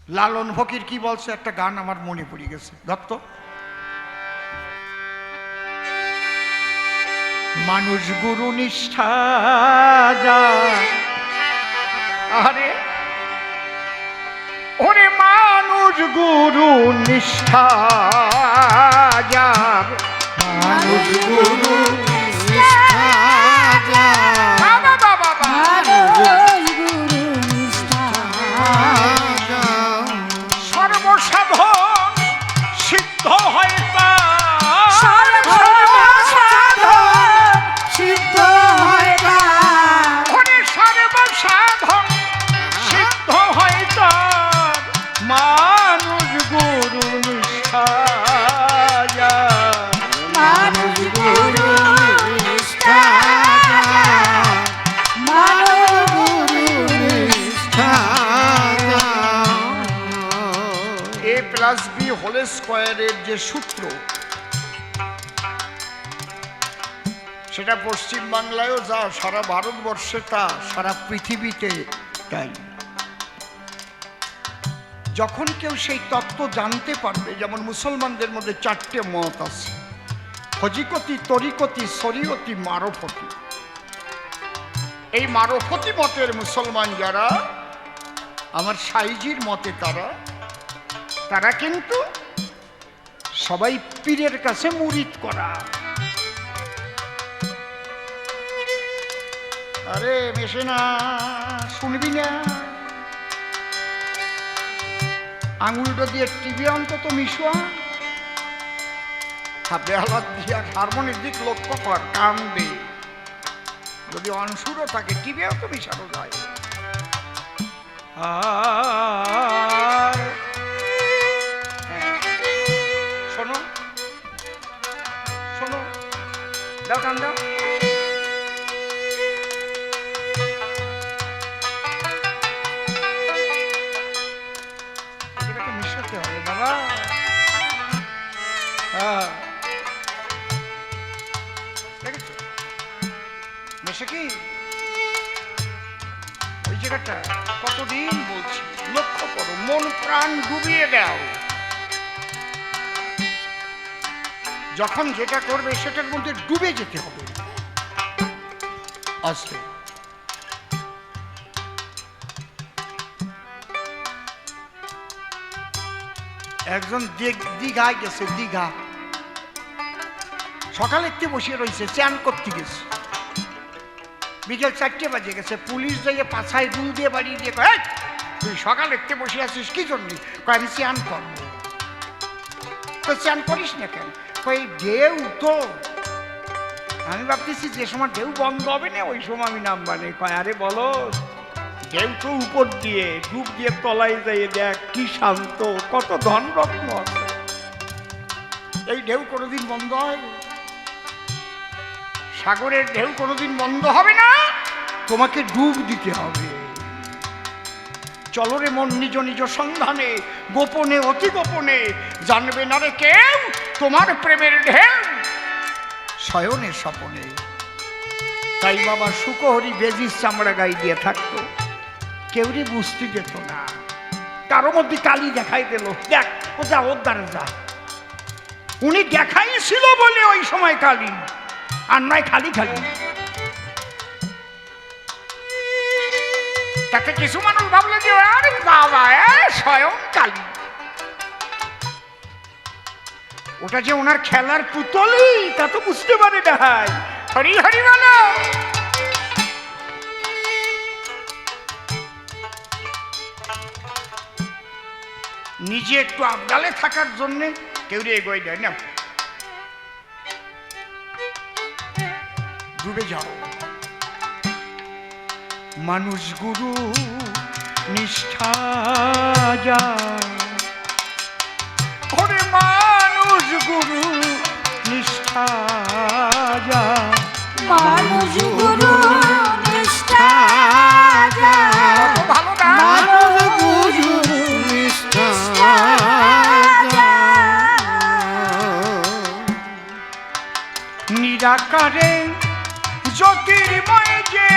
লালন ফকির কি বলছে, একটা গান আমার মনে পড়ে গেছে। দত্ত, মানুষ গুরু নিষ্ঠা যায়, আরে ওরে মানুষ গুরু নিষ্ঠা যার, মানুষ গুরু নিষ্ঠা যার, মানুষ গুরু নিষ্ঠা যার, সর্বসাধন সিদ্ধ হয় তার, সর্বসাধন সিদ্ধ হয় তার, ওরে সর্বসাধন সিদ্ধ হয় তার, মানুষ গুরু নিষ্ঠা যার, মানুষ গুরু নিষ্ঠা যার, মানুষ গুরু নিষ্ঠা যার। A+B² যে সূত্র, সেটা পশ্চিম বাংলায়ও যা, সারা ভারতবর্ষে তা, সারা পৃথিবীতে তাই। যখন কেউ সেই তত্ত্ব জানতে পারবে, যেমন মুসলমানদের মধ্যে 4টে মত আছে, হজিকতি, তরিকতি, শরীয়তি, মারফতি। এই মারফতি মতের মুসলমান যারা, আমার সাইজির মতে তারা কিন্তু সবাই পীরের কাছে মুরিদ করা। আরে মেশে না, শুনবি না, আঙুলটা দিয়ে টিভি অন্তত মিশুয়া, হাতে হাত দিয়া হারমোনির দিক লক্ষ্য কর, কান্দে। যদি অনসুরও থাকে টিভিও তো মিশানো যায়। আর শোনো শোনো, দাও টান দাও। মিশাতে হবে বাবা। হ্যাঁ, দেখেছো মেশে কি ওই জায়গাটা কতদিন বলছি, লক্ষ্য করো, মন প্রাণ ডুবিয়ে দাও। যখন যেটা করবে সেটার মধ্যে ডুবে যেতে হবে। আসবে একজন দীঘায় গেছে, দীঘা সকালে একটু বসে রয়েছে, চান করতে গেছে, বিকেল 4টে বাজে গেছে। পুলিশ যাইয়ে পাছায় দুল দিয়ে বাড়িয়ে দিয়ে কয়, তুই সকালে একটু বসে আছিস কি জন্য? কয় আমি চান করবো। তো চান করিস না কেন? কই ঢেউ তো, আমি ভাবতেছি যে সময় ঢেউ বন্ধ হবে না ওই সময় আমি নামবানে। কয় আরে বলো, ঢেউ তো উপর দিয়ে ডুব দিয়ে তলায় যাইয়ে দেখ কি শান্ত, কত ধন রত্ন আছে। এই ঢেউ কোনোদিন বন্ধ হয়? সাগরের ঢেউ কোনোদিন বন্ধ হবে না, তোমাকে ডুব দিতে হবে। চলো রে মন নিজ নিজ সন্ধানে, গোপনে অতি গোপনে, জানবে না রে কেউ তোমার প্রেমের ঢেউ শয়নে স্বপনে। তাই বাবা সুকহরি বেজির চামড়া গাই দিয়ে থাকতো, কেউরি বুঝতে যেত না। কারো মধ্যে কালি দেখাই দিল, দেখ ও যা, ওর দ্বারা যা। উনি দেখাইছিল বলে ওই সময় কালি, আর নয় খালি খালি। তাতে কিছু মানুষ ভাবলো যে আরে বাবা স্বয়ং কালী, ওটা যে ওনার খেলার পুতলি তা তো বুঝতে পারে না। হরি হরি বলো। নিজে একটু আবগালে থাকার জন্যে কেউ এগোয় দেয় না, ডুবে যাও। মানুষ গুরু নিষ্ঠা যায়, ওরে মানুষ গুরু নিষ্ঠা যায়, মানুষ গুরু নিষ্ঠা যার, ভালো না? মানুষ গুরু নিষ্ঠা যার। নিরাকারে জ্যোতির্ময় যে,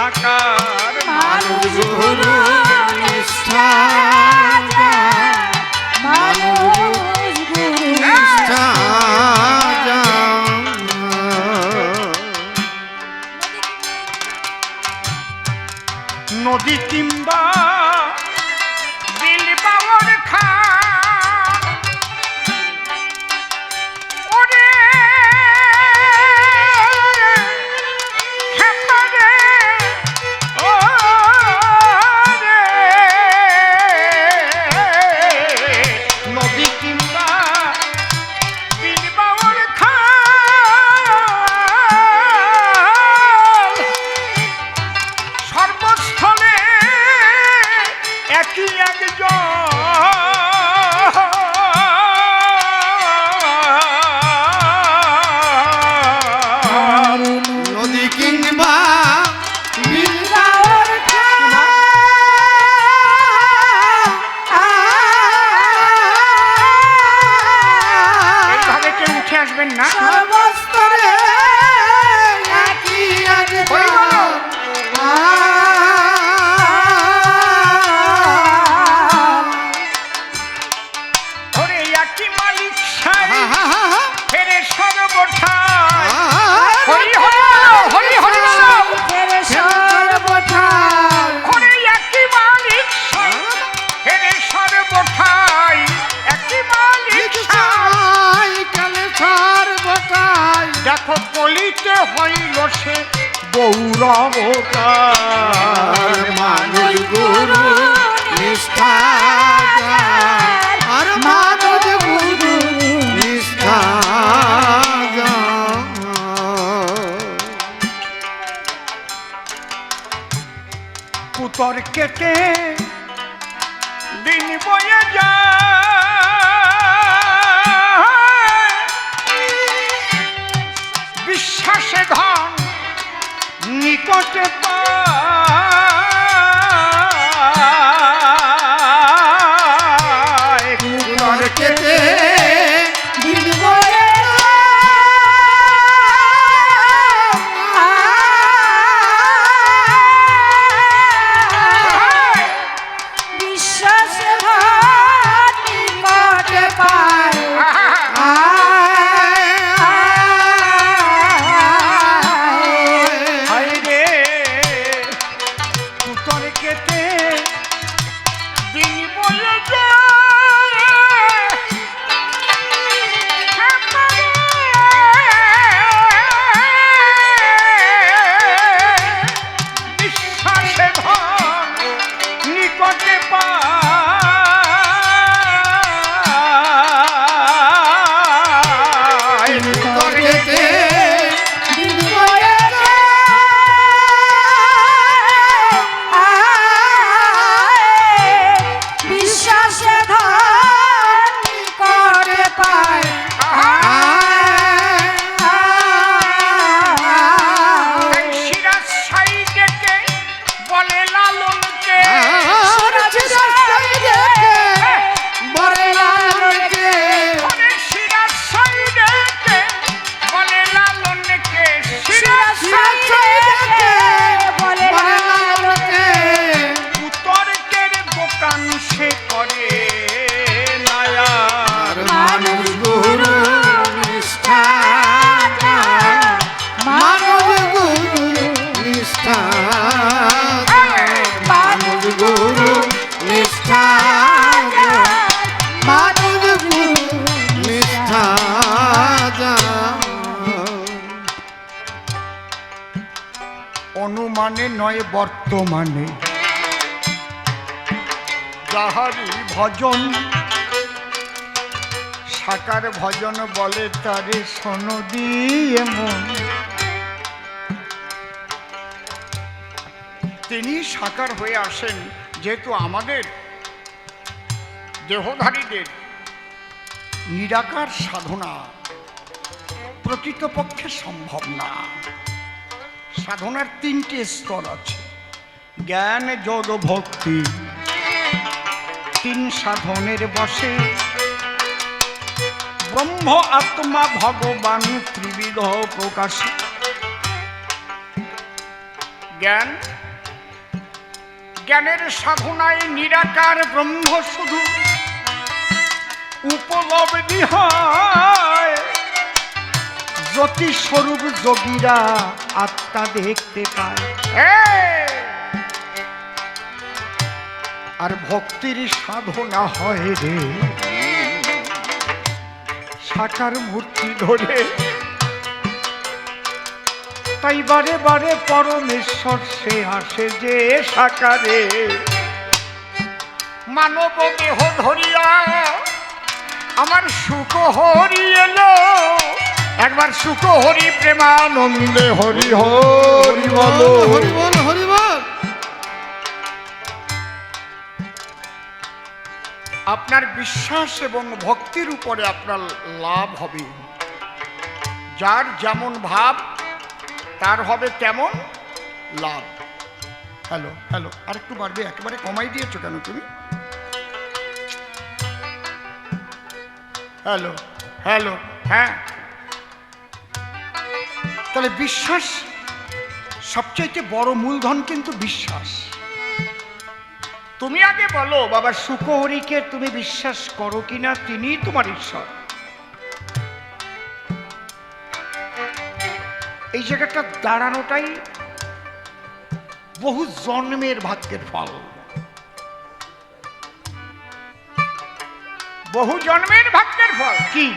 সাকার মানুষ গুরু নিষ্ঠা যায়, মানুষ গুরু নিষ্ঠা যায়। নদী কিংবা বিল বাওয়ার খাল ওরে খেপারে ও রে নদী কিংবা বিল বাওয়ার খাল সর্বস্থলে একই একজন নদী কিংবা বিল বাওয়ার এইভাবে কেউ উঠে আসবেন না সর্বস্তরে একই একজন। ওই বলো। ওরে একই মালিক সাই ফেরে সর্বঠাই হরি হরি বলো, হরি হরি বলো। ফেরে সর্বঠাই ওরে একই মালিক সাই ফেরে সর্বঠাই একই মালিক সাই দেখো কলিতে হইল সে গৌরবতার মানুষ গুরু নিষ্ঠা যায়, আর মানুষ গুরু নিষ্ঠা যায়। কুতর্কেতে দিন বয়ে যায় বিশ্বাসে ধন নিকটে পায় কুতর্কেতে দিন বয়ে বিশ্বাস ভাতি মতে পায় হায় রে কুতর্কেতে দিন বয়ে বিশ্বাসে ধন নিকটে পায় কুতর্কেতে দিন বয়ে বিশ্বাসে ধন করে পায় তাই সিরাজ সাইডেকে বলে লালনকে ওরে সিরাজ সাইডেকে বলে লালনকে সিরাজ বলে কুতর্কের দোকান সে করে নায়া মানুষ গুরু নিষ্ঠা যায়, মানুষ গুরু নিষ্ঠা যায়, মানুষ গুরু নিষ্ঠা যায়, মানুষ গুরু নিষ্ঠা যায়। অনুমানে নয় বর্তমানে যাহারি ভজন সাকার ভজন বলে তারে সনদি এমন তিনি সাকার হয়ে আসেন যেহেতু আমাদের দেহধারীদের নিরাকার সাধনা প্রকৃতপক্ষে সম্ভব না। সাধনার তিনটি স্তর আছে, জ্ঞান যোগ ভক্তি। তিন সাধনের বসে ব্রহ্ম আত্মা ভগবান ত্রিবিধ প্রকাশ। জ্ঞান জ্ঞানের সাধনায় নিরাকার ব্রহ্ম শুধু উপলব্ধি হয়, জ্যোতি স্বরূপ যোগীরা আত্মা দেখতে পায়। আর ভক্তির সাধনা হয় রে সাকার মূর্তি ধরে। তাই বারে বারে পরমেশ্বর সে আসে যে সাকারে। মানব দেহ ধরিয়া আমার সুখ হরি এলো, একবার সুখ হরি প্রেমানন্দে হরি হরি বলো। হরি বল হরি বল। আপনার বিশ্বাস এবং ভক্তির উপরে আপনার লাভ হবে। যার যেমন ভাব তার হবে তেমন লাভ। হ্যালো হ্যালো, আর একটু বাড়বে, একেবারে কমাই দিয়েছো কেন তুমি? হ্যালো হ্যালো, হ্যাঁ। তাহলে বিশ্বাস সবচাইতে বড় মূলধন, কিন্তু বিশ্বাস। তুমি আগে বলো বাবা সুখহরিকে তুমি বিশ্বাস করো কিনা তিনিই তোমার ঈশ্বর। এই জায়গাটা দাঁড়ানোটাই বহু জন্মের ভাগ্যের ফল, বহু জন্মের ভাগ্যের ফল। কি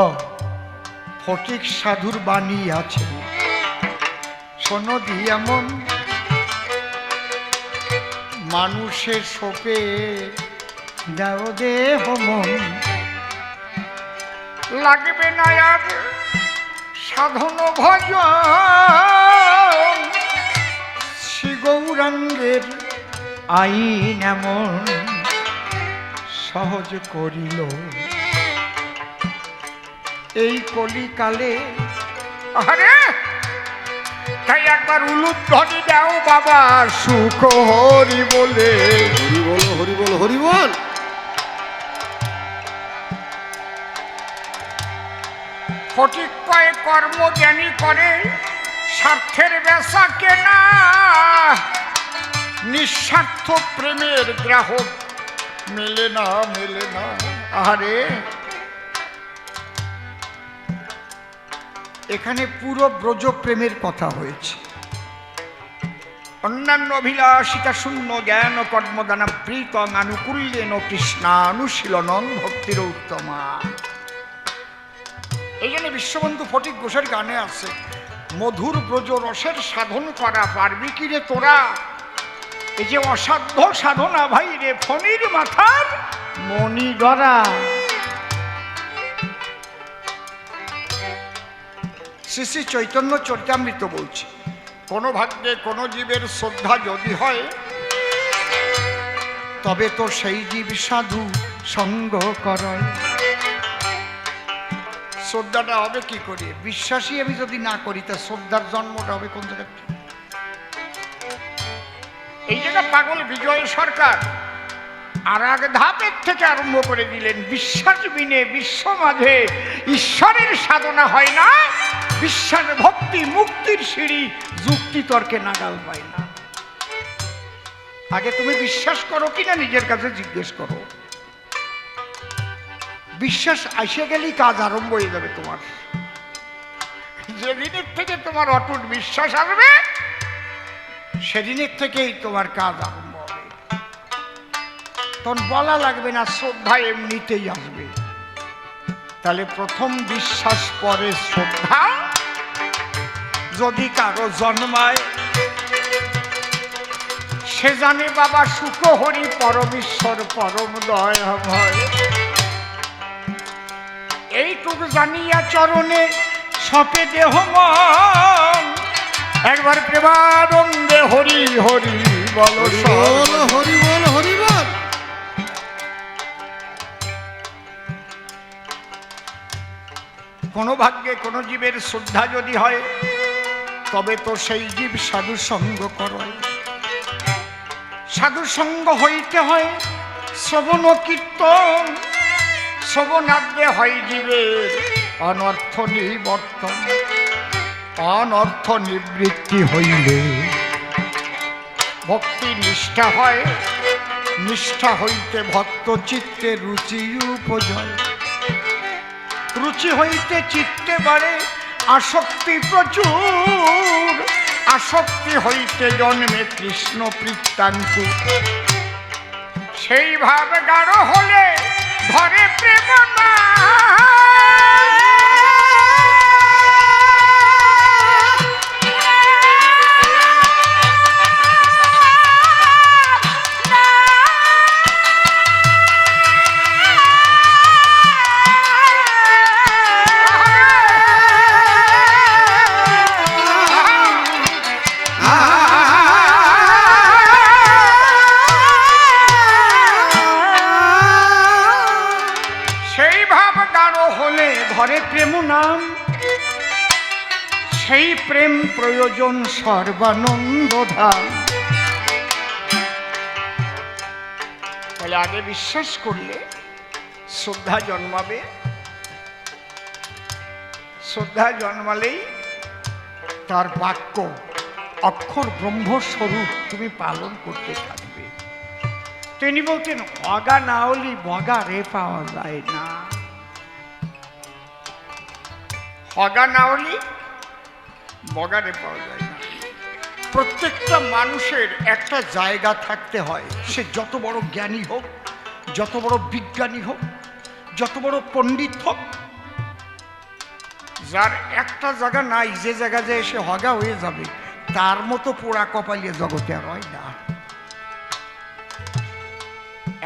ও ফটিক সাধুর বাণী আছে, শোনো দিয়া মন, মানুষের শোকে দাও দেহ মন, লাগবে না আর সাধন ভজন, শ্রী গৌরাঙ্গের আইন এমন সহজ করিল এই কলিকালে। আরে তাই একবার উলুধ্বনি দাও বাবা সুখ হরি বলে। হরি বল হরি বল হরি বল। ফটিক কয় কর্ম জ্ঞানী করে স্বার্থের বেচা কেনা, নিঃস্বার্থ প্রেমের গ্রাহক মেলে না মেলে না। আরে এখানে পুরো ব্রজ প্রেমের কথা হয়েছে। অন্যান্য অভিলাষিতা শূন্য জ্ঞান কর্মদানা প্রীতং আনুকূল্যেন কৃষ্ণানুশীলনং ভক্তির উত্তমা। এই জন্য বিশ্ববন্ধু ফটিক ঘোষের গানে আছে, মধুর ব্রজ রসের সাধন করা পারবি কি রে তোরা? এই যে অসাধ্য সাধনা ভাই রে, ফণির মাথার মণি গড়া। শ্রী শ্রী চৈতন্য চরিতামৃত বলছে, কোন ভাগ্যে কোন জীবের শ্রদ্ধা যদি হয়, তবে তো সেই জীব সাধু সঙ্গ করয়। শ্রদ্ধাটা হবে কি করে? বিশ্বাসী আমি যদি না করি, তা শ্রদ্ধার জন্মটা হবে কোন জায়গা? এই জায়গা পাগল বিজয় সরকার আর এক ধাপের থেকে আরম্ভ করে দিলেন, বিশ্বাস বিনে বিশ্ব মাঝে ঈশ্বরের সাধনা হয় না, বিশ্বাস ভক্তি মুক্তির সিঁড়ি যুক্তি তর্কে নাগাল পায় না। আগে তুমি বিশ্বাস করো কিনা নিজের কাছে জিজ্ঞেস করো। বিশ্বাস আসে গেলেই কাজ আরম্ভ হয়ে যাবে তোমার। যেদিনের থেকে তোমার অটুট বিশ্বাস আসবে, সেদিনের থেকেই তোমার কাজ আরম্ভ হবে। তখন বলা লাগবে না, শ্রদ্ধা এমনিতেই আসবে। তাহলে প্রথম বিশ্বাস পরে শ্রদ্ধা যদি কারো জন্মায়, সে জানে বাবা সুখ হরি পরমেশ্বর পরম দয়াময়। এইটুকু জানিয়া চরণে সপে দেহ মন, একবার প্রেমানন্দে হরি হরি বল হরি বল হরি বল। কোন ভাগ্যে কোন জীবের শ্রদ্ধা যদি হয়, তবে তো সেই জীব সাধু সঙ্গ করয়। সাধু সঙ্গ হইতে হয় শ্রবণ কীর্তন, শ্রবণাগ্রে হয় জীবের অনর্থ নিবর্তন, অনর্থ নিবৃত্তি হইলে ভক্তি নিষ্ঠা হয়, নিষ্ঠা হইতে ভক্ত চিত্তে রুচি উপজয়, রুচি হইতে চিত্তে বাড়ে আসক্তি প্রচুর, আসক্তি হইতে জন্মে কৃষ্ণ প্রীত্যাঙ্কুর। সেই ভাব গাঢ় হলে ধরে প্রেম না, ধরে প্রেম নাম, সেই প্রেম প্রয়োজন সর্বানন্দ ধাম। তাহলে আগে বিশ্বাস করলে শ্রদ্ধা জন্মাবে, শ্রদ্ধা জন্মালেই তার বাক্য অক্ষর ব্রহ্মস্বরূপ তুমি পালন করতে থাকবে। তিনি বলতেন অগা না হলি বগা রে পাওয়া যায় না, হগা না হলে বগারে পাওয়া যায় না। প্রত্যেকটা মানুষের একটা জায়গা থাকতে হয়, সে যত বড় জ্ঞানী হোক, যত বড় বিজ্ঞানী হোক, যত বড় পণ্ডিত হোক, যার একটা জায়গা নাই, যে জায়গা যায় সে হগা হয়ে যাবে, তার মতো পোড়া কপালিয়ে জগতে আর হয় না।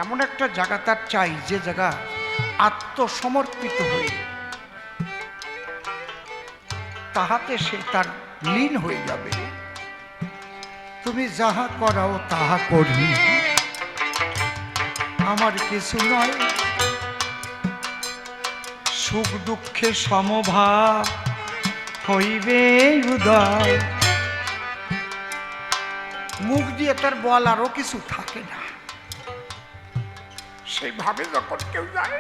এমন একটা জায়গা তার চাই, যে জায়গা আত্মসমর্পিত হয়ে তাহাতে সে তার লীন হয়ে যাবে। তুমি যাহা করাও তাহা করি, আমার কিছু নয়, সুখ দুঃখে সমভাব হইবে উদয়। মুখ দিয়ে তার বলারও কিছু থাকে না, সেইভাবে যখন কেউ যায়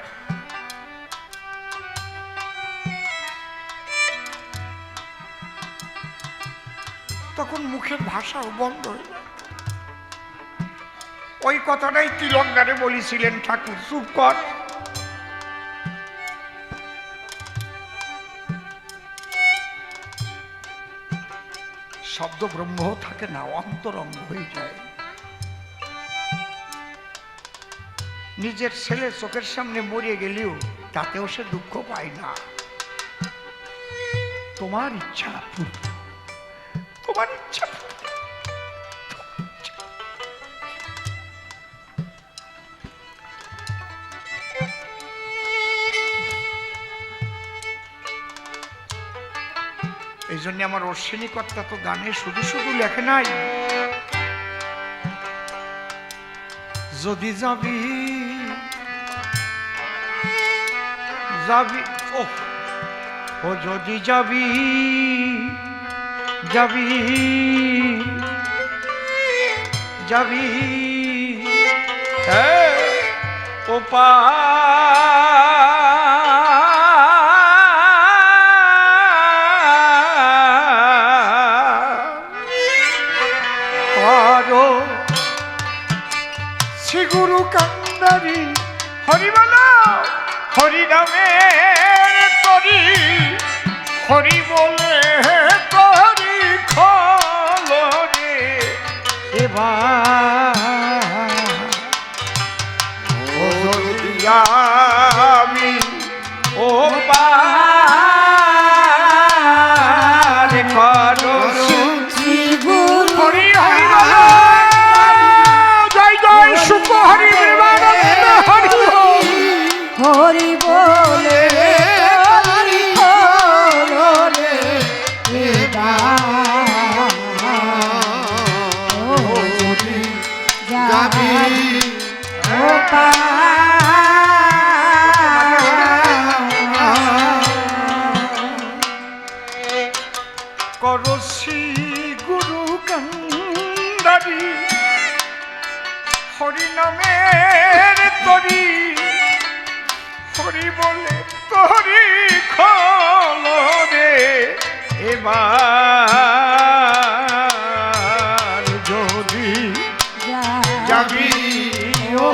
তখন মুখের ভাষাও বন্ধ হয়ে যায়। ওই কথাটাই তিলক গানে বলেছিলেন ঠাকুর, চুপ কর, শব্দ ব্রহ্ম থাকে না, অন্তরঙ্গ হয়ে যায়। নিজের ছেলে চোখের সামনে মরিয়ে গেলেও তাতেও সে দুঃখ পায় না। তোমার ইচ্ছা, তোমার ইচ্ছা। এই জন্য আমার অশ্বিনী কর্তা তো গানে শুধু শুধু লেখে নাই, যদি যাবি যাবি ও যদি যাবি যাবি যাবি ও পা শ্রী গুরু কান্দারি হরি বলো, হরি নামের তরি, হরি বলে তরি খলরে এবার ও যদি আমি ও পার করো শ্রী গুরু হরি হরি বলো, জয় জয় সুখ হরি হরি হরি বলে হরি বলে যাবি ও করো শ্রী গুরু কান্দারি হরি নামের তরি, হরি বলে তোরি খোলো রে এবার যদি যাবি ও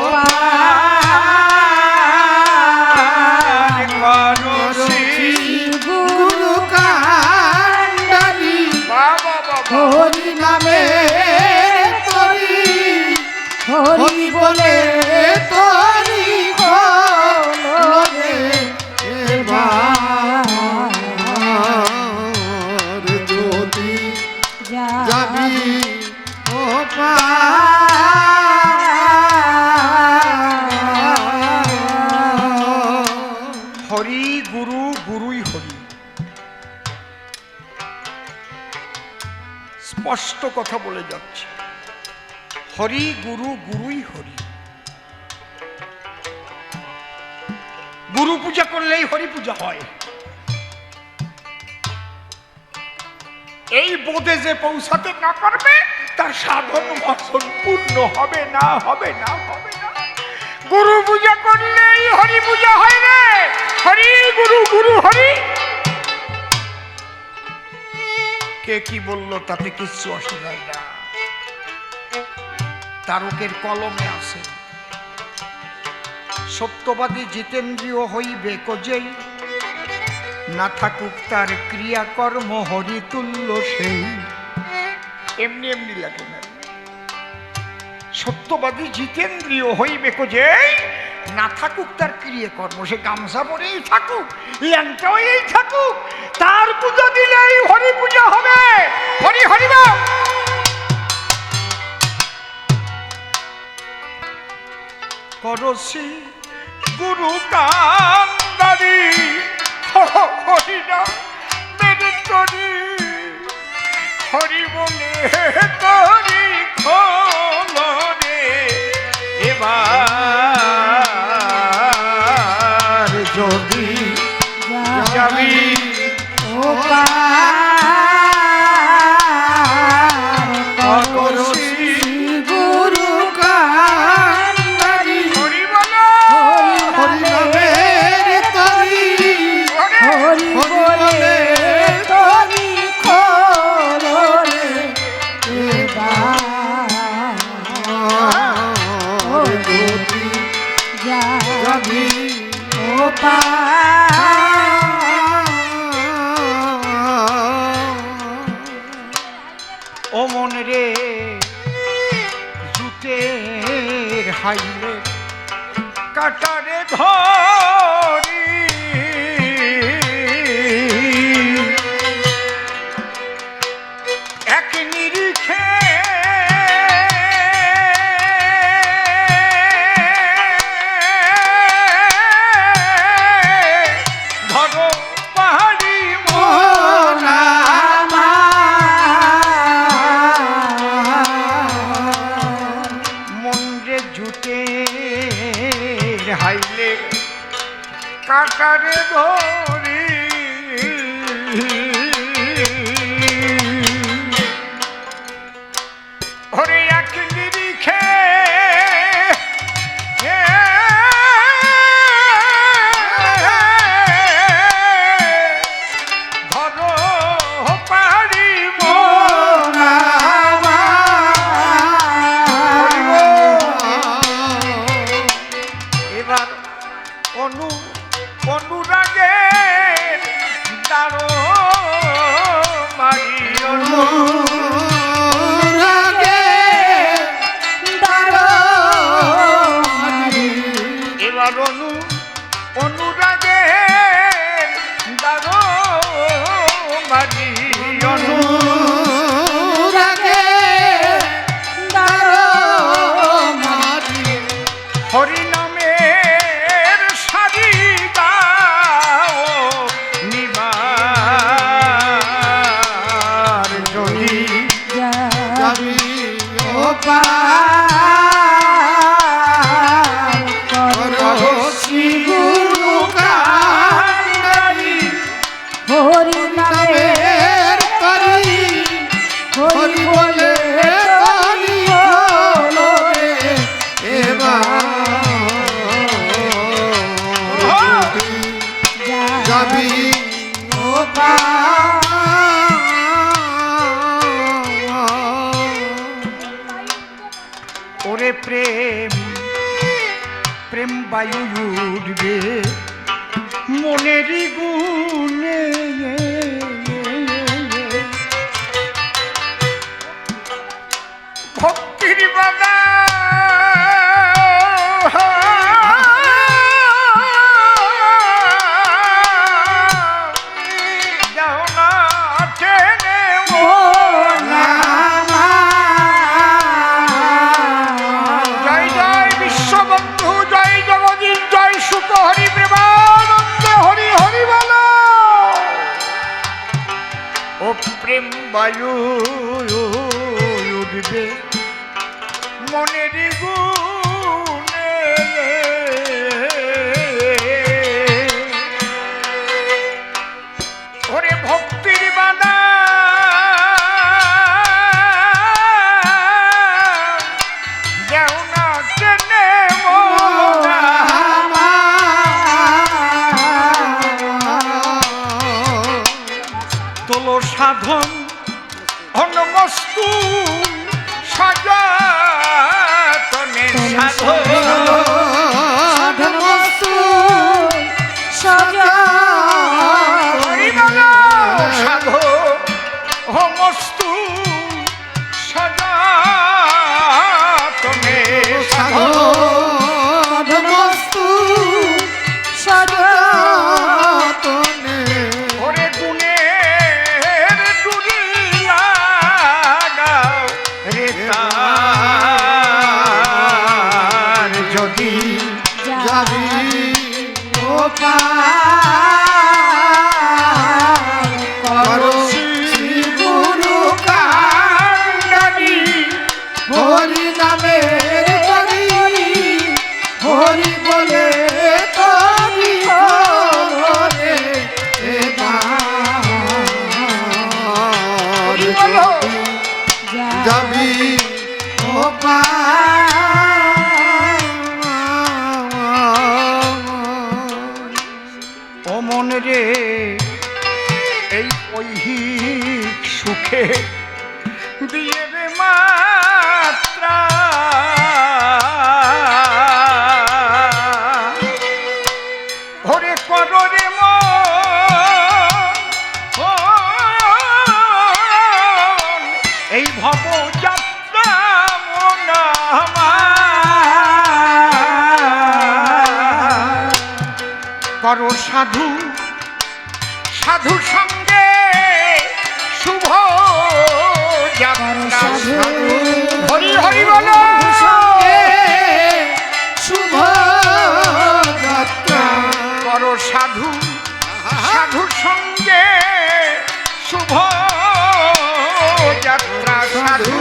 গুরু কান্ডারি হরি নামে তরি হরি বলে তরি খোলো রে এবার যদি যাবি ও হরি গুরু গুরুই হরি। স্পষ্ট কথা বলে যাচ্ছে, হরি গুরু গুরুই হরি। গুরু পূজা করলেই হরি পূজা হয়। এই বোধে যে পৌঁছাতে না পারবে তার সাধন বাসন পূর্ণ হবে না, হবে না, হবে না। গুরু পূজা করলেই হরি পূজা হয় রে। হরি গুরু গুরু হরি। কে কি বললো তাতে কিচ্ছু অসুবিধা না। তারকের কলমে আছে, সত্যবাদী জিতেন্দ্রীয় হইবে কজেই, না থাকুক তার ক্রিয়াকর্ম হরি তুল্য সেই। এমনি এমনি লাগে না। সত্যবাদী জিতেন্দ্রীয় হইবে কজেই, না থাকুক তার ক্রিয়াকর্ম। সে গামছা পরেই থাকুক, ল্যাংটা হয়েই থাকুক, তার পূজা দিলেই হরি পূজা হবে। হরি হরি বল। করসি গুরু কান্ডারি হরি না মেরে তরি, হরি বলে তরি খোলো রে এবার যদি যাবি ও করসি গুরু কান্ডারি হরি বলো হরি নামে তরি হরি বলে তরি খোলো রে এবার যদি যাবি ও ও মন রে জুতের হাইলে কাটারে ধরি, এক নিরিখে ধরো পাহাড়ি মোনা মন্ডে জুতের হাইলে কাটারে ধরি, ওরে এক নিরিখে ধরো পাহাড়ি মোনা। এবার অনুরাগে দারো মারি অনুরাগে এবার অনুরাগে দারো মারি অনুরাগে হরি নামের সারি গাও নিবার যদি যাবি ও করসি গুরু কান্ডারি হরি নামে বায়ু উঠবে মনেরই গুণে। ভক্তির বাধা যাও না টেনে জয় জয় বিশ্ববন্ধু, জয় জগদীশ, জয় সুখ হরি প্রেমানন্দে হরি হরি বল। ও প্রেম বায়ু উঠবে মনের গুণে। ওরে ভক্তির বাধা দেও না টেনে মোরা। তোলো সাধন অনমস্তু সযতনে সাধন সাধনমস্তু হরি বল। সাধনমস্তু সযতনে সাধন সাধনমস্তু সযতনে। ওরে গুণের ডুরি লাগাও রে তার যদি যাবি ও করো শ্রী গুরু কাণ্ডারি হরি নামের তরি, হরি বলে তরি হরে হরি বলো। যাবি ও ও মন রে এই ঐহিক সুখে দিয়ে রে মাত্রা। ওরে করো রে মন এই ভব যাত্রা মন আমার। করো সাধু সাধু সঙ্গে শুভ যাত্রা। হরি হরি বলো। শুভ যাত্রা। করো সাধু সাধু সঙ্গে শুভ যাত্রা। সাধু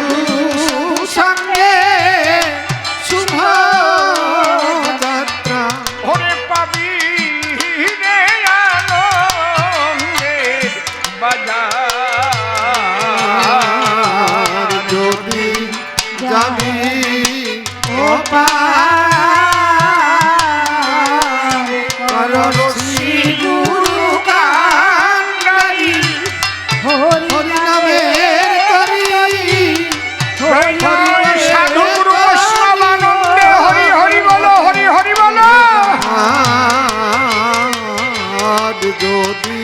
সঙ্গে শুভ যাত্রা। ওরে পাবি রে আনন্দের বাজার যদি যাবি ও করো শ্রী গুরু কাণ্ডারি হরি নামের তরি, জয় জয় সাধু গুরু বৈষ্ণবানন্দে হরি হরি বলো, হরি হরি বলো। যদি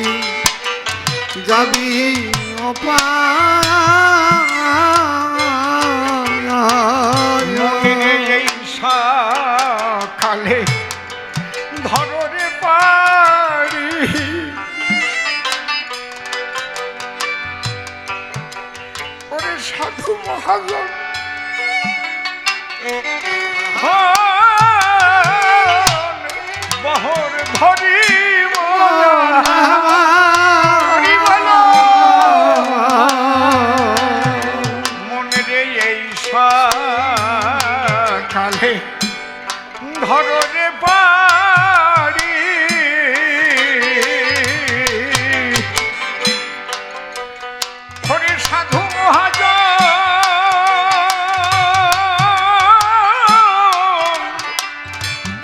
যাবি ও মনে এই সকালে ধরো রে পারি ওরে সাধু মহাজন বহর ধরি হরি বলো। মনে রে এই সকালে ধরো রে পারি হরে সাধু মহাজন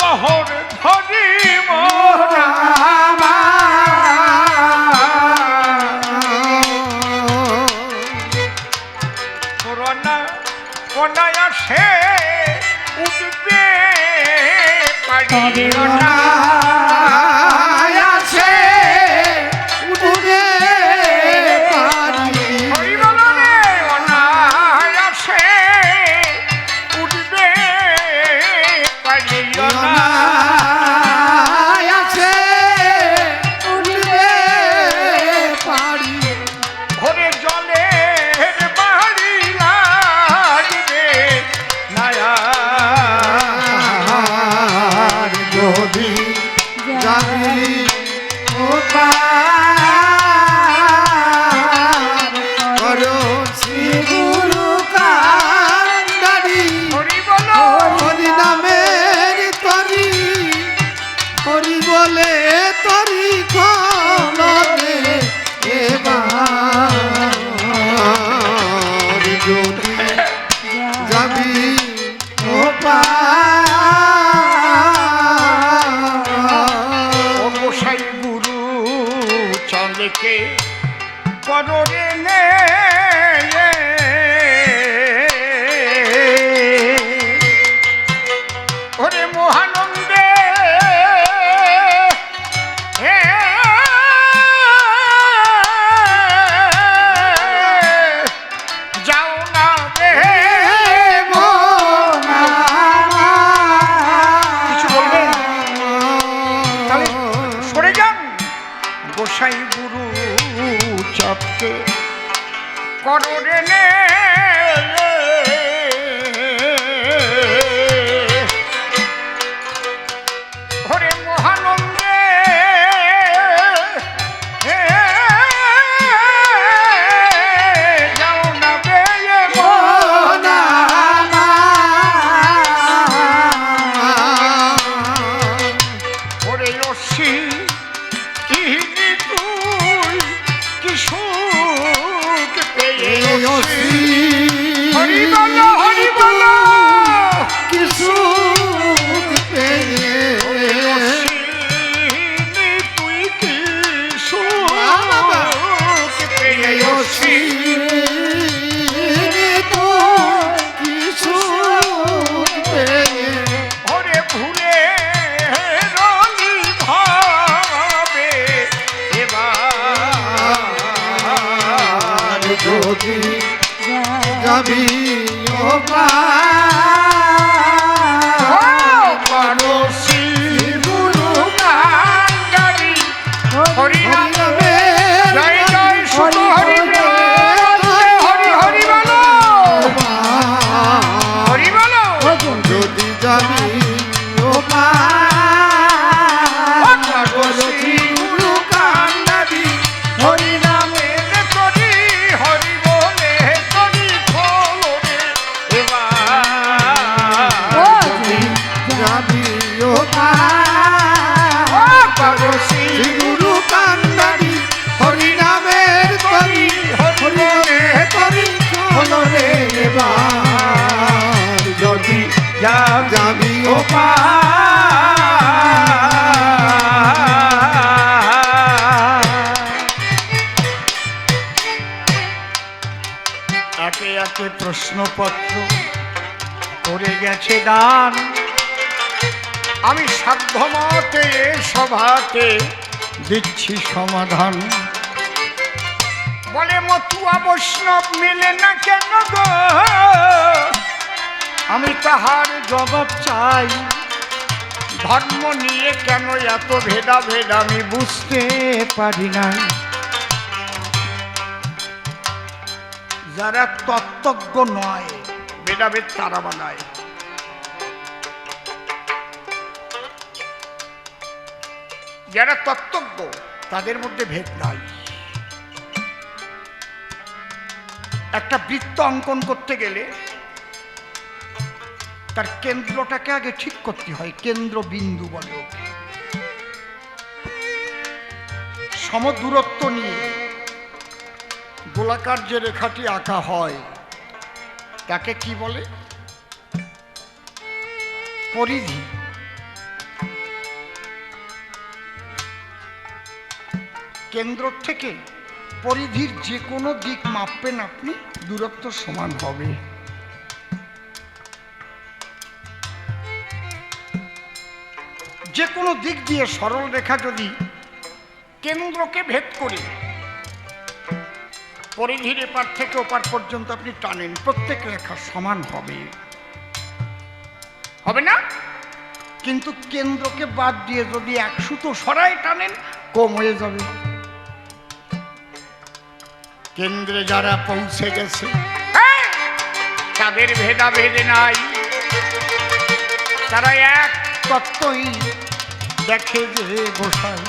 বহর ধরি মোরা। তবে অনায় আছে উঠবে পারি হরি বলো রে অনায়াসে উঠবে পারি অনায় আছে উঠবে পারি ঘরে জলের বাড়ি লাগবে নায়া আর যদি যাবি ও পার করো শ্রী গুরু কান্ডারি হরি বলো হরি নামের তরি হরি বলে তরি খলনে এবার যদি যাবি ও ও গোসাই গুরু চন্দ্রকে কররে নে ওরে মহানন্দে হে যাও না রে কিছু বলবেন তাহলে সরে যান গোসাই গুরু চাপকে কররে নে হরে মহানন্দে হে যাও না বেয়ে ওরে রশি ইনি তুই কি সুখ পেয়ে হরি বলো হরি বলো কিছু পেয়ে রশিনি তুই কি সুখ পেয়েছি ওরে ভুলে রলি ভাবে এবার যদি যাবি ও পারসি গুরু কান্ডারি হরি নামে জয় জয় শুভ হরি প্রেমানন্দে হরি হরি বলো হরি বলো যদি যাবি ও পারসি গুরু কান্ডারি হরি নামে করি হরি বলে করি খোলে এবার যাবি ও পারসি গুরু কান্দারি হরি নামের তরি হরি নামের তরি হলরে এবার যদি যাবি ও একে একে প্রশ্নপত্র করে গেছে দান আমি সাধ্যমতে সভাতে দিচ্ছি সমাধান বলে মতুয়া বৈষ্ণব মেলে না কেন গো আমি তাহার জবাব চাই ধর্ম নিয়ে কেন এত ভেদাভেদ আমি বুঝতে পারি না যারা তত্ত্বজ্ঞ নয় ভেদাভেদ তারা বানায় যারা তত্ত্বজ্ঞ তাদের মধ্যে ভেদ নাই একটা বৃত্ত অঙ্কন করতে গেলে তার কেন্দ্রটাকে আগে ঠিক করতে হয় কেন্দ্রবিন্দু বলে ওকে সমদূরত্ব নিয়ে গোলাকার যে রেখাটি আঁকা হয় তাকে কি বলে পরিধি কেন্দ্র থেকে পরিধির যে কোনো দিক মাপবেন আপনি দূরত্ব সমান হবে যে কোনো দিক দিয়ে সরল রেখা যদি কেন্দ্রকে ভেদ করে পরিধির এপার থেকে ওপার পর্যন্ত আপনি টানেন, প্রত্যেক রেখা সমান হবে, হবে না? কিন্তু কেন্দ্রকে বাদ দিয়ে যদি এক সুতো সরাই টানেন, কম হয়ে যাবে। কেন্দ্রে যারা পৌঁছে গেছে তাদের ভেদাভেদে নাই, তারা এক তত্ত্বই দেখে যে গোসাই।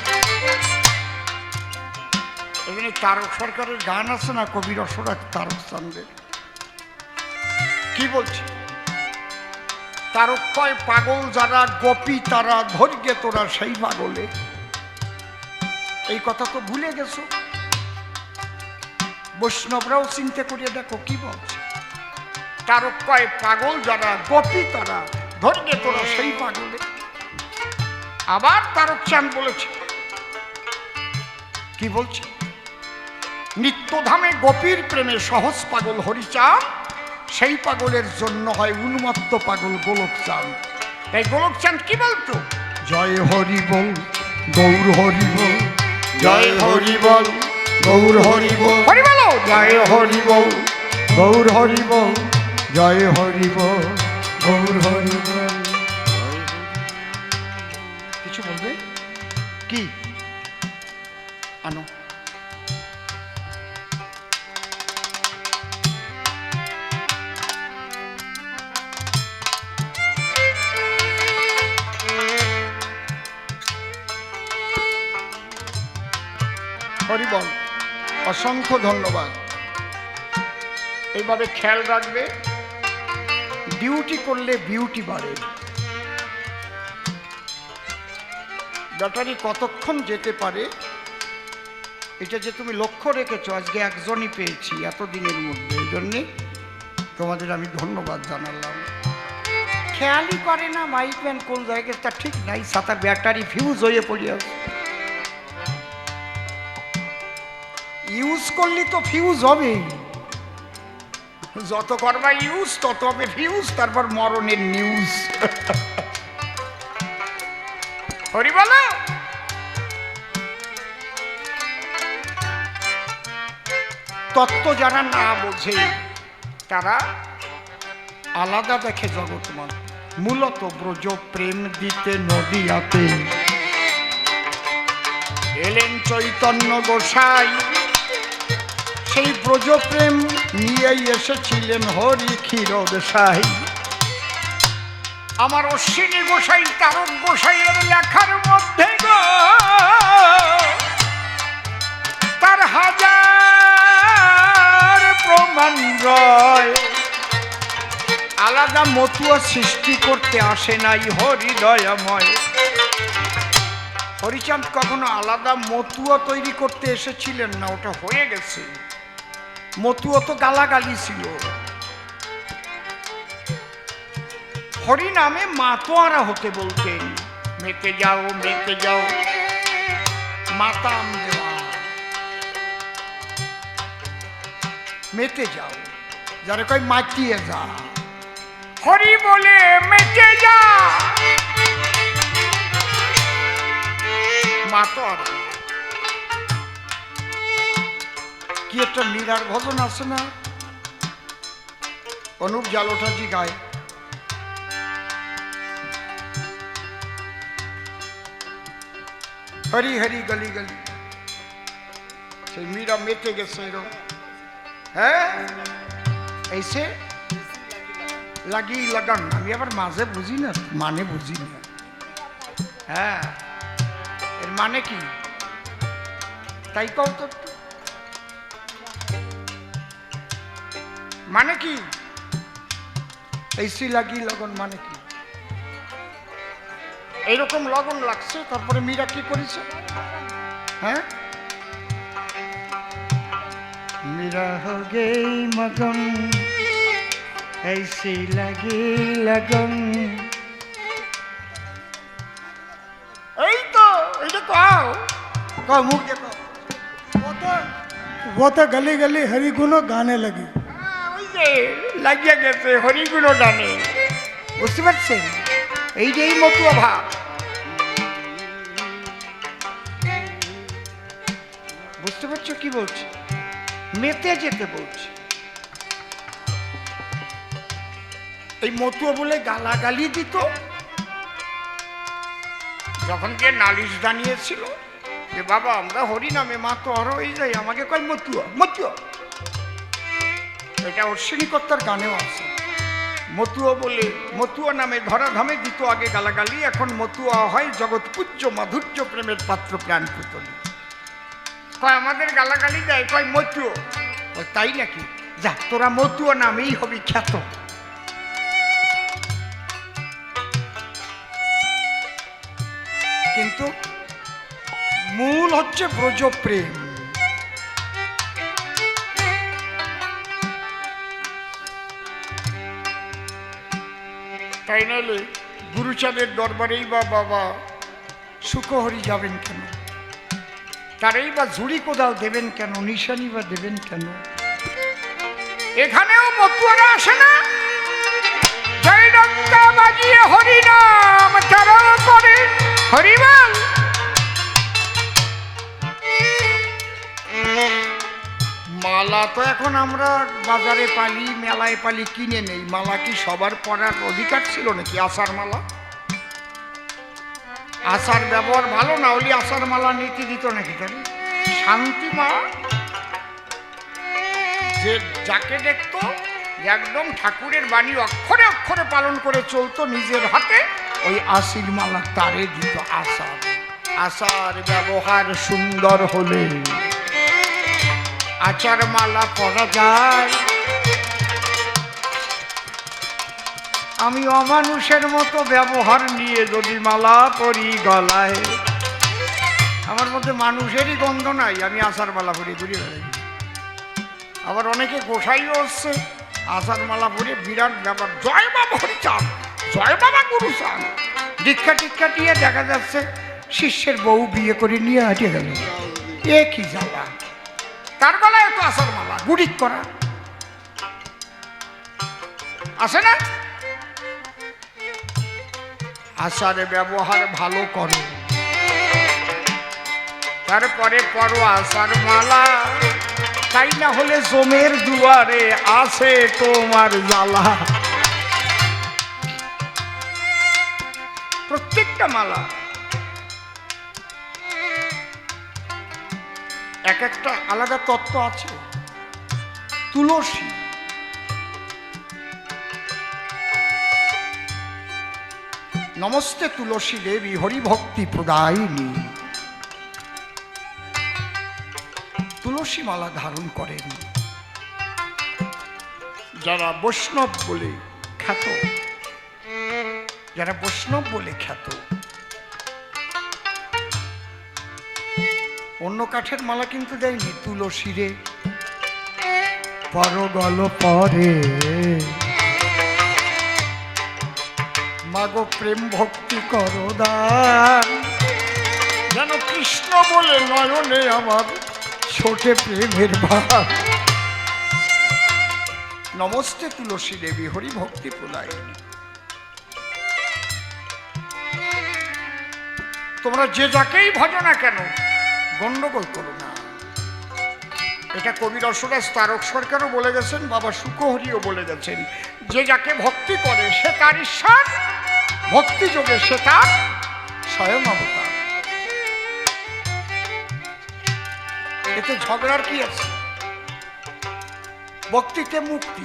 এখানে তারক সরকারের গান আছে না, কবি রসরাজ তারক চন্দ্রের, কি বলছে? তারক কয় পাগল যারা, গোপী তারা, ধৈর্যে তোরা সেই পাগলে। এই কথা তো ভুলে গেছো, বৈষ্ণবরাও চিন্তা করিয়ে দেখো কি বলছে। তারক কয় পাগল যারা, গোপী তারা, ধৈর্যে তোরা সেই পাগলে। আবার তারক চাঁদ বলেছে, কি বলছে? নিত্যধামে গোপীর প্রেমে সহজ পাগল হরিচাঁদ, সেই পাগলের জন্য হয় উন্মত্ত পাগল গোলকচাঁদ। তাই গোলকচাঁদ কি বলতো? জয় হরি বল গৌর হরি বল, জয় হরি বল গৌর হরি বল, হরি বলো, জয় হরি বল গৌর হরি বল, জয় হরি বল গৌর হরি বল। কিছু বলবে কি? আনো। হরিবল, অসংখ্য ধন্যবাদ। এইভাবে খেয়াল রাখবে, ডিউটি করলে বিউটি বাড়ে। ব্যাটারি কতক্ষণ যেতে পারে এটা যে তুমি লক্ষ্য রেখেছো, আজকে একজনই পেয়েছি এতদিনের মধ্যে, এই জন্যে তোমাদের আমি ধন্যবাদ জানালাম। খেয়ালই করে না মাইক ম্যান কোন জায়গায়, তা ঠিক নাই, সাথে ব্যাটারি ফিউজ হয়ে পড়ে আছে। ইউজ করলে তো ফিউজ হবে, যত করবা ইউজ তত হবে ফিউজ, তারপর মরণের নিউজ। হরি বলো। তত্ত্ব যারা না বোঝে তারা আলাদা দেখে জগৎমান। মূলত ব্রজ প্রেম দিতে নদিয়াতে এলেন চৈতন্য গোসাই, সেই ব্রজপ্রেম নিয়েই এসেছিলেন হরি ক্ষীরোদশাই। আমার অশ্বিনী গোসাই তারক গোসাইয়ের লেখার মধ্যে গো তার হাজার প্রমাণ রয়। আলাদা মতুয়া সৃষ্টি করতে আসে নাই হরিদয়াময়। হরিচাঁদ কখনো আলাদা মতুয়া তৈরি করতে এসেছিলেন না, ওটা হয়ে গেছে। মতুয়া তো গালাগালি ছিল। হরি নামে মাতোয়ারা হতে বলতেন, মেতে যাও মেতে যাও, মাতাম দেওয়া, মেতে যাও, যারা কয় মাতিয়ে যা, হরি বলে মেতে যা, মাতোয়ারা। কি একটা মীরার ভজন আছে না, অনুপ জালোটাজি গায়, হরি হরি গলি গলি। সেই মীরা মেতে গেছে এরকম, হ্যাঁ এইসে লাগি লাগান। আমি আবার মাঝে বুঝি না, মানে বুঝি না। হ্যাঁ, এর মানে কি তাই কও তো, মানে কি? এইসি লাগি লগন মানে কি? এইরকম লগন লাগছে, তারপরে মীরা কি করেছে? হ্যাঁ, মীরা হো গই মগন ऐसी लगी लगन। এই তো এটা কও, কও মুখ দেখো। वो तो गली गली हरि गुनो गाने लगी। ওই যে লাগিয়ে গেছে হরিগুণ গানে, বুঝতে পারছেন? এই যে এই মতুয়া ভাব। দেখছো কি বলছে? মেতে যেতে বলছে। এই মতুয়া বলে গালাগালি দিত। যখন কে নালিশ জানিয়েছিল যে বাবা আমরা হরিনামে মা তো হর হয়ে যাই, আমাকে কয় মতুয়া মতুয়া। এটা অশ্বিনীকর্তার গানেও আছে। মতুয়া বলে মতুয়া নামে ধরাধামে দিত আগে গালাগালি, এখন মতুয়া হয় জগৎ পূজ্য মাধুর্য প্রেমের পাত্র প্রাণ পুতলি। কয় আমাদের গালাগালি দেয়, কয় মতুয়া। তাই নাকি? যা তোরা মতুয়া নামেই হবি খ্যাত। কিন্তু মূল হচ্ছে ব্রজ প্রেম। তাই নাহলে গুরুচাঁদের দরবারেই বা বাবা সুখহরি যাবেন কেন? তারাই বা ঝুড়ি কোদাল দেবেন কেন? নিশানি বা দেবেন কেন? এখানেও মতুয়ারা আসে না? জয় ডঙ্কা বাজিয়ে হরিনাম তারাও করে হরিবল। মালা তো এখন আমরা বাজারে পালি, মেলায় পালি, কিনে নেই। মালা কি সবার পরার অধিকার ছিল নাকি? আষাঢ় মালা, আষাঢ় ব্যবহার ভালো না হলে আষাঢ় মালা নীতি দিত নাকি? তাহলে শান্তি মা যে যাকে দেখতো একদম ঠাকুরের বাণী অক্ষরে অক্ষরে পালন করে চলতো নিজের হাতে, ওই আশির মালা তারে দিত। আষাঢ় আষাঢ় ব্যবহার সুন্দর হলে আচার মালা পরা যায়। আমি অমানুষের মতো ব্যবহার নিয়ে যদি মালা পরি গলায়, আমার মধ্যে মানুষেরই গন্ধ নাই, আমি আচার মালা পরি ঘুরে বেড়াই। আবার অনেকে গোসাইও হচ্ছে আচার মালা পরে, বিরাট ব্যাপার। জয় বাবা হরিচাঁদ, জয় বাবা গুরুচাঁদ। দীক্ষা টিক্ষা দিয়ে দেখা যাচ্ছে শিষ্যের বউ বিয়ে করে নিয়ে হাঁটিয়ে গেল। এ কি জ্বালা! তার গলায় তো আষাঢ় মালা গুড়িক করা আসে না? আষাঢ়ে ব্যবহার ভালো করো, তারপরে পরো আষাঢ় মালা। তাই না হলে জমের দুয়ারে আসে তোমার জ্বালা। প্রত্যেকটা মালা এক একটা আলাদা তত্ত্ব আছে। তুলসী নমস্তে তুলসী দেবী হরিভক্তি প্রদায়িনী। তুলসী মালা ধারণ করেন যারা বৈষ্ণব বলে খ্যাত, যারা বৈষ্ণব বলে খ্যাত। অন্য কাঠের মালা কিন্তু দেয়নি। তুলসী রে পর গল পরে মাগো প্রেম ভক্তি করো দান, যেন কৃষ্ণ বলে নয়নে আমার ছোটে প্রেমের ভাব। নমস্তে তুলসী দেবী হরি ভক্তি প্রদায়িনী। তোমরা যে যাকেই ভজো না কেন গন্ডগোল করো না। এটা কবি রসরাজ তারক সরকারও বলে গেছেন, বাবা সুখহরিও বলে গেছেন। যে যাকে ভক্তি করে সে তার ঈশ্বর, ভক্তি যোগে সে তার স্বয়ং অবতার। এতে ঝগড়ার কি আছে? ভক্তিতে মুক্তি।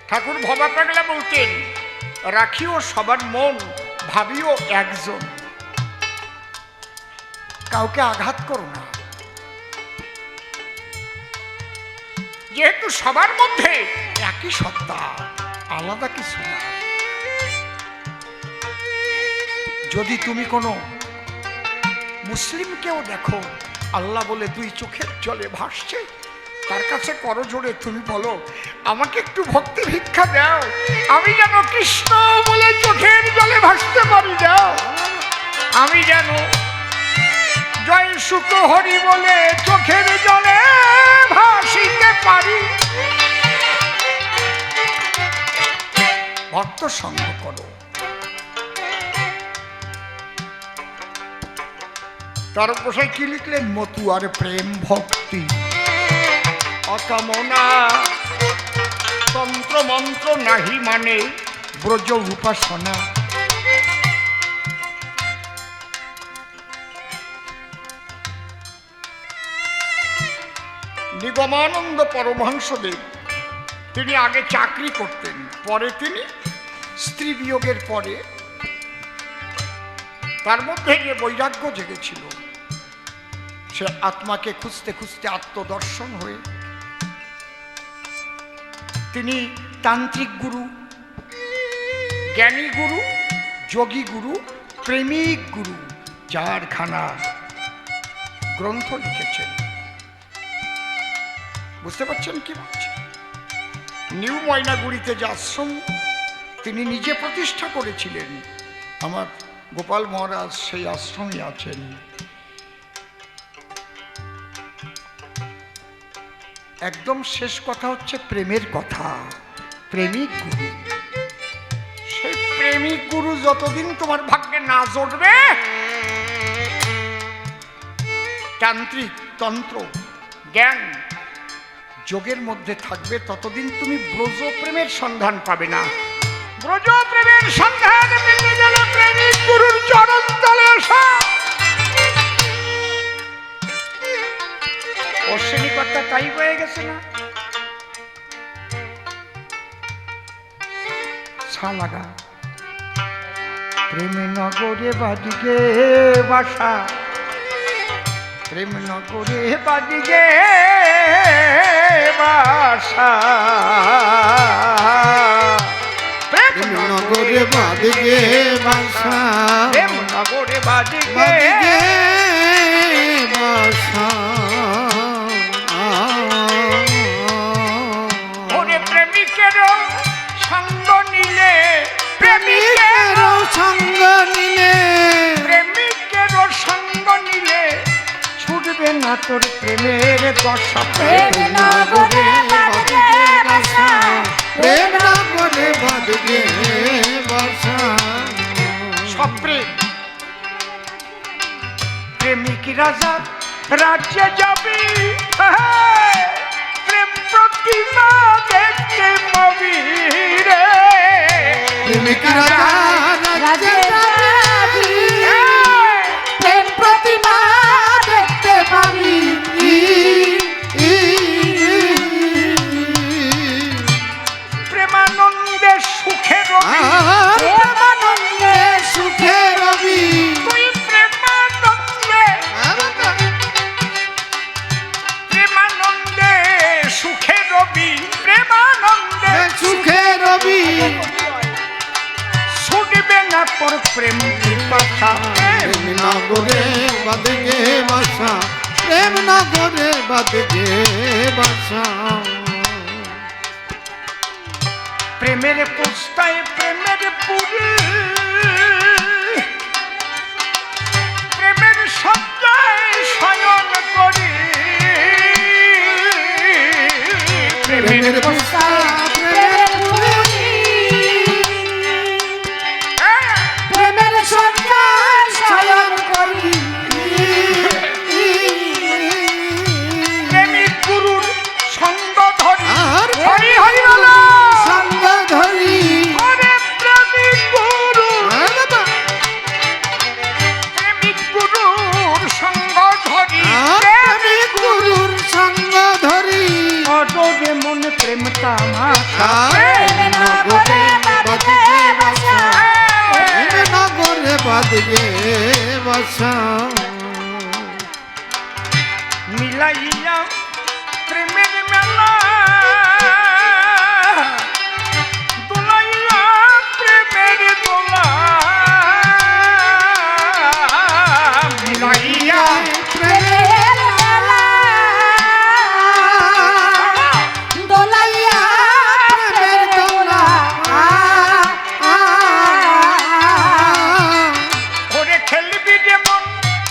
ঠাকুর ভবা পাগলা বলতেন, রাখিও সবার মন, ভাবিও একজন। কাউকে আঘাত করো না। যেহেতু সবার মধ্যে একই সত্তা, আলাদা কিছু না। যদি তুমি কোনো মুসলিমকেও দেখো আল্লাহ বলে দুই চোখের জলে ভাসছে, তার কাছে করজোড়ে তুমি বলো, আমাকে একটু ভক্তি ভিক্ষা দাও, আমি যেন কৃষ্ণ বলে চোখের জলে ভাসতে পারি। দাও আমি যেন জয় সুখ হরি বলে চোখের জলে ভাসিতে পারি। ভক্ত সঙ্গ করো। তার গোসাই কি লিখলেন? মতু আর প্রেম ভক্তি অকামনা তন্ত্র মন্ত্র নাহি মানে ব্রজ উপাসনা। নিগমানন্দ পরমহংসদেব তিনি আগে চাকরি করতেন, পরে তিনি স্ত্রী বিয়োগের পরে তার মধ্যে যে বৈরাগ্য জেগেছিল, সে আত্মাকে খুঁজতে খুঁজতে আত্মদর্শন হয়ে তিনি তান্ত্রিক গুরু, জ্ঞানী গুরু, যোগী গুরু, প্রেমিক গুরু চারখানা গ্রন্থ লিখেছেন। বুঝতে পারছেন কি বলছি? নিউ ময়নাগুড়িতে যে আশ্রম তিনি নিজে প্রতিষ্ঠা করেছিলেন, আমার গোপাল মহারাজ সেই আশ্রমে আছেন। একদম শেষ কথা হচ্ছে প্রেমের কথা। প্রেমিক গুরু, সেই প্রেমিক গুরু যতদিন তোমার ভাগ্যে না জড়বে, তান্ত্রিক তন্ত্র জ্ঞান যোগের মধ্যে থাকবে, ততদিন তুমি ব্রজ প্রেমের সন্ধান পাবে না। ব্রজ প্রেমের সন্ধান পেতে গেলে প্রেমিক গুরুর চরণ তলে আসা। অশ্বিনীকর্তা তাই হয়ে গেছে না? ছালাগা প্রেম নগরে বাদিকে বাসা, প্রেম নগরে বাদিকে বাসা, প্রেম নগরে বাদিকে বাসা, প্রেম নগরে বাদিকে বাসা। ওরে প্রেমিকেরও সঙ্গ নিলে, প্রেমিকেরও সঙ্গ নিলে, প্রেমিকেরও সঙ্গ নিলে ছুটবে না তোর প্রেমের দশা। প্রেম নগরে বাজে বাসা, প্রেম নগরে বাদিকে বাসা। সব প্রেম প্রেমিক রাজা রাজ্যে যাবি, প্রেম প্রতিমা দেখতে পাবি রে। প্রেমিক রাজা রাজে যাবি, প্রেম প্রতিমা দেখতে পাবি। প্রেমানন্দে সুখে রবি, প্রেমানন্দে সুখে রবি। তুই প্রেমানন্দে, প্রেমানন্দে সুখে রবি, প্রেমানন্দে সুখে রবি। ছুটবে না তোর প্রেম পিপাসা। প্রেম নগরে বাদিকে বাসা, প্রেম নগরে বাদিকে বাসা। প্রেমের পুস্তায় প্রেমের পুরী, প্রেমের সজ্জায় শয়ন করি, প্রেমের বাসা, প্রেমের পুরী, প্রেমের সজ্জায় শয়ন করি। প্রেমিক গুরুর সঙ্গ ধরি, আর হরি হরি বলো। সঙ্গ ধরি। ওরে প্রেমিক গুরু, আর বাবা, প্রেমিক গুরুর সঙ্গ ধরি, আর প্রেমিক গুরুর সঙ্গ ধরি। অডরে মন প্রেম তামাশা। আর প্রেম নগরে বাজে বাসা, প্রেম নগরে বাদিকে বাসা। মিলাইয়া প্রেমের মেলা, দোলাইয়া প্রেমের দোলা, মিলাইয়া প্রেমের মেলা, দোলাইয়া প্রেমের দোলা। ওরে খেলবি যেমন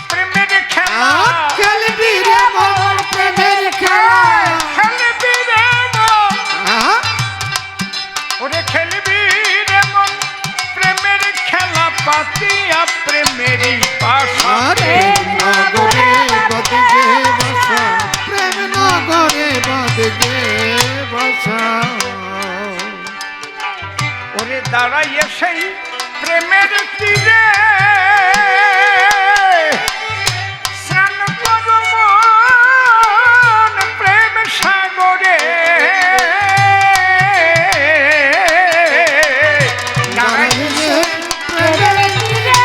প্রেমের খেলা, খেলবি রে মন প্রেমের খেলা। সেই প্রেমের তীরে স্নান করো মন প্রেম সাগরে দাঁড়াইলে প্রেমের তীরে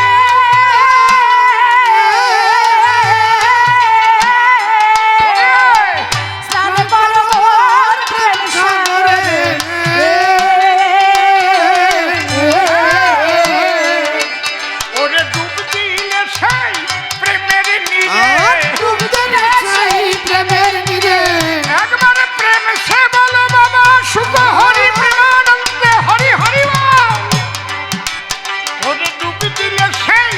স্নান করো মোর প্রেম সাগরে। ওরে ডুব দিলে সেই প্রেমের নীরে আর ডুব দিলে সেই প্রেমের নীরে একবার প্রেম সে বলো বাবা সুখ হরি প্রেমানন্দে হরি হরি বল। ওরে ডুব দিলে সেই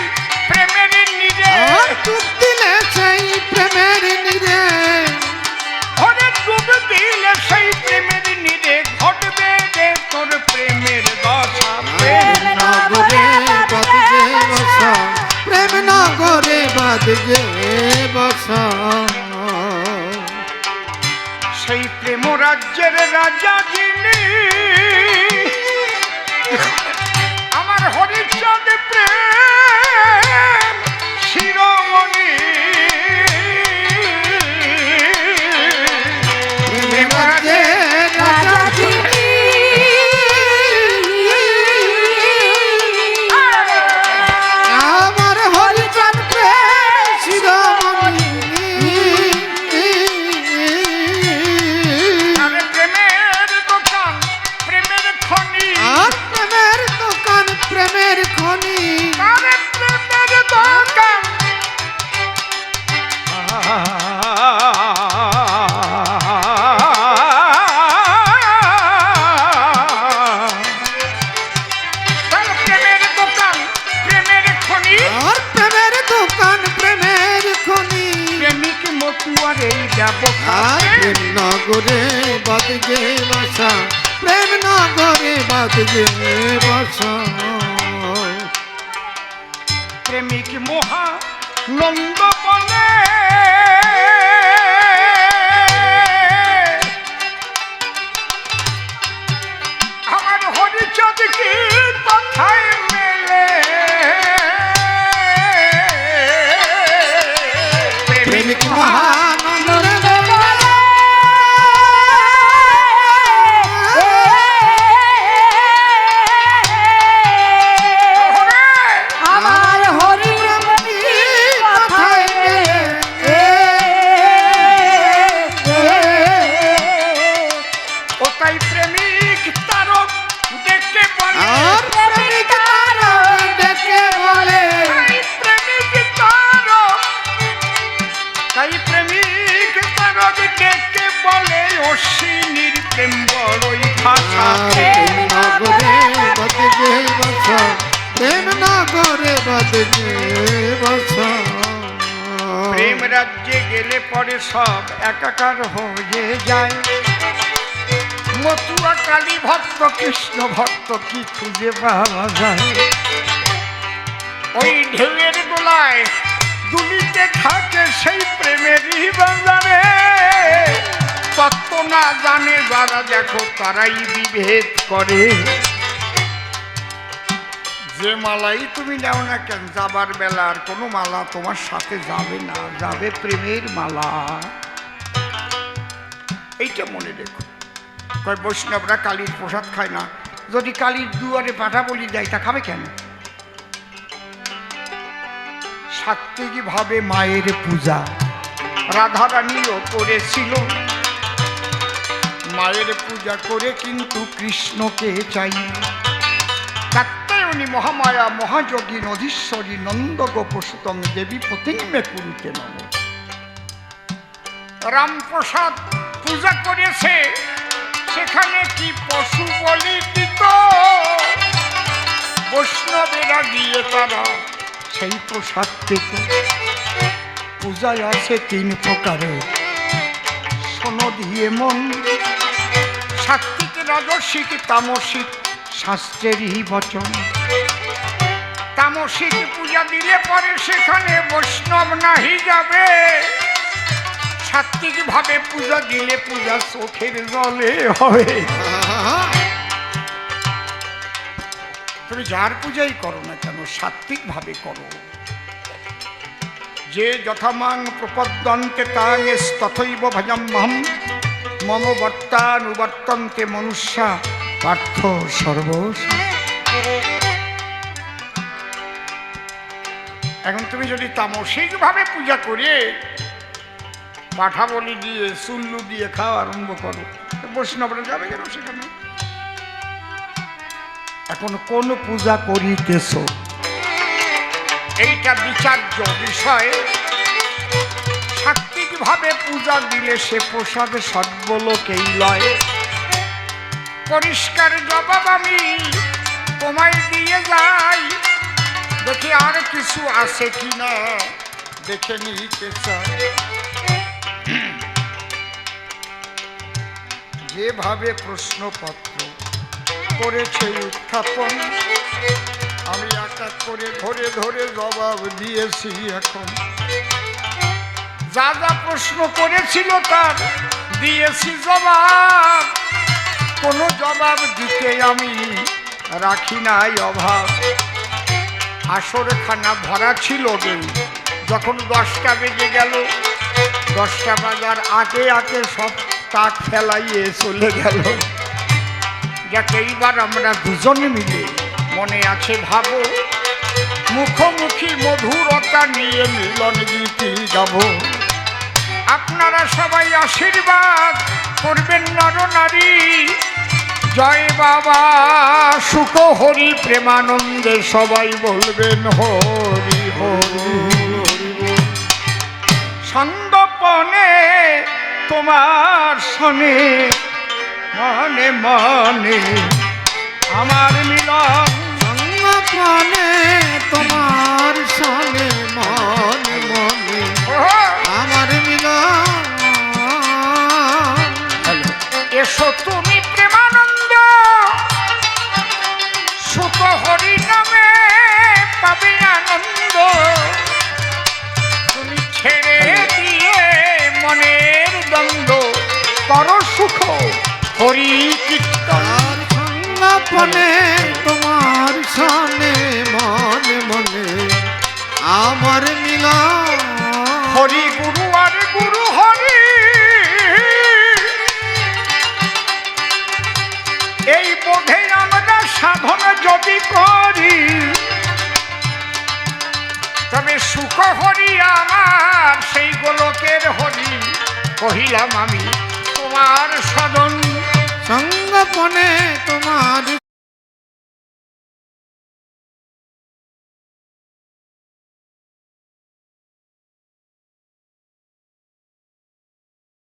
প্রেমের নীরে আর ডুব দিলে সেই প্রেমের নীরে ওরে ডুব দিলে সেই প্রেমের নীরে ঘটবে যে তোর প্রেমের দশা প্রেম নগরে বাদে বসা প্রেম নগরে বাদে বসা সেই প্রেম রাজ্যের রাজা যিনি আমার হরিচাঁদ প্রেম শিরোমণি প্রেম রাজ্যে রাজা যিনি আমার হরিচাঁদ প্রেম শিরোমণি আরে প্রেমের দোকান প্রেমের খনি আর প্রেমের দোকান প্রেমের খনি আরে প্রেমের দোকান তার প্রেমের দোকান প্রেমের খনি আর প্রেমের দোকান প্রেমের খনি প্রেমিক মতুয়ার এই ব্যবসা আর প্রেম নগরে বাদে বসা প্রেম নগরে বাদে বসা প্রেমিক মহা নন্দ বলে আমার হরিচাঁদ কি কথায় মেলে প্রেমিক মহানন্দ আমার হরি কথায় ও তাই প্রেমিক তারক দেখে বলে আর প্রেমিক তারক ডেকে বলে তাই প্রেমিক তারক তাই প্রেমিক তারক দেখে বলে অশ্বিনীর প্রেম বড়ই ভাষা আর প্রেম নগরে বাদে বসা প্রেম নগরে বাদে বসা প্রেম রাজ্যে গেলে পরে সব একাকার হয়ে যায় মতুয়া কালী ভক্ত কৃষ্ণ ভক্ত কি খুঁজে পাওয়া যায় ওই ঢেউয়ের দোলায় দুলিতে থাকে সেই প্রেমেরই বাজারে তত্ত্ব না জানে যারা দেখো তারাই বিভেদ করে যে মালাই তুমি নাও না কেন যাবার বেলা আর কোনো মালা তোমার সাথে যাবে না যাবে প্রেমের মালা এইটা মনে রেখো কয় বৈষ্ণবরা কালীর প্রসাদ খায় না যদি কালীর দুয়ারে পাঠা বলি দেয় তা খাবে কেন সাত্বিক ভাবে মায়ের পূজা রাধারানীও করেছিল মায়ের পূজা করে কিন্তু কৃষ্ণকে চাই কাত্যায়নী মহামায়া মহাযোগী নধীশ্বরী নন্দ গোপসুতং দেবী প্রতিমে কুরুতে নম রামপ্রসাদ পূজা করেছে সেখানে কি পশু বলি দিত বৈষ্ণবেরা গিয়ে তারা সেই প্রসাদ পেত পূজায় আছে 3 প্রকারের শোনো দিয়ে মন সাত্বিক রাজসিক তামসিক শাস্ত্রেরই বচন তামসিক পূজা দিলে পরে সেখানে বৈষ্ণব নাহি যাবে সাত্বিক ভাবে পূজা দিলে পূজা চোখের জলে হবে তুমি যার পূজাই করো না কেন সাত্বিক ভাবে করো। যে যথামাং প্রপদ্যন্তে তাং তথৈব ভজম্যহম মম বর্তানুবর্তন্তে মনুষ্যা পার্থ সর্বস। এখন তুমি যদি তামসিক ভাবে পূজা করে পাঠা বলি দিয়ে চুল্লু দিয়ে খাওয়া আরম্ভ করো, বৈষ্ণবরা যাবে কেন সেখানে? এখন কোন পূজা করিতেছ এইটা বিচার্য বিষয়। সাত্বিক ভাবে পূজা দিলে সে প্রসাদ সর্বলোকেই লয়। পরিষ্কার জবাব আমি তোমায় দিয়ে যাই, দেখি আর কিছু আছে কিনা দেখে নিতে চাই। যেভাবে প্রশ্নপত্র করেছে উত্থাপন আমি এক এক করে ধরে ধরে জবাব দিয়েছি। এখন যা যা প্রশ্ন করেছিল তার দিয়েছি জবাব, কোনো জবাব দিতে আমি রাখি নাই অভাব। আসরখানা ভরা ছিল গে, যখন 10টা বেজে গেল 10টা বাজার আগে আগে সব তাক ফেলাইয়ে চলে গেল। যাকে এইবার আমরা দুজনে মিলে মনে আছে ভাবো, মুখোমুখি মধুরতা নিয়ে মিলন গীতি গাব। আপনারা সবাই আশীর্বাদ করবেন নর নারী। জয় বাবা সুখ হরি প্রেমানন্দে সবাই বলবেন হরি হরি। সন্দপনে তোমার সনে মনে মনে আমার মিলন। সঙ্গপনে তোমার সনে মনে মনে আমার মিলন। এসো তুমি প্রেমানন্দ সুখ হরি নামে পাবে আনন্দ। তুমি ছেড়ে দিয়ে মনের দ্বন্দ্ব করো সুখ হরি কীর্তন। সঙ্গপনে তোমার সনে মনে মনে আমার মিলন। হরি গুরু আর গুরু হরি, এই বোধে আমরা সাধন যদি করি তবে সুখ হরি আমার সেই গোলকের হরি। কহিলাম আমি তোমার সাধন। সঙ্গপনে তোমার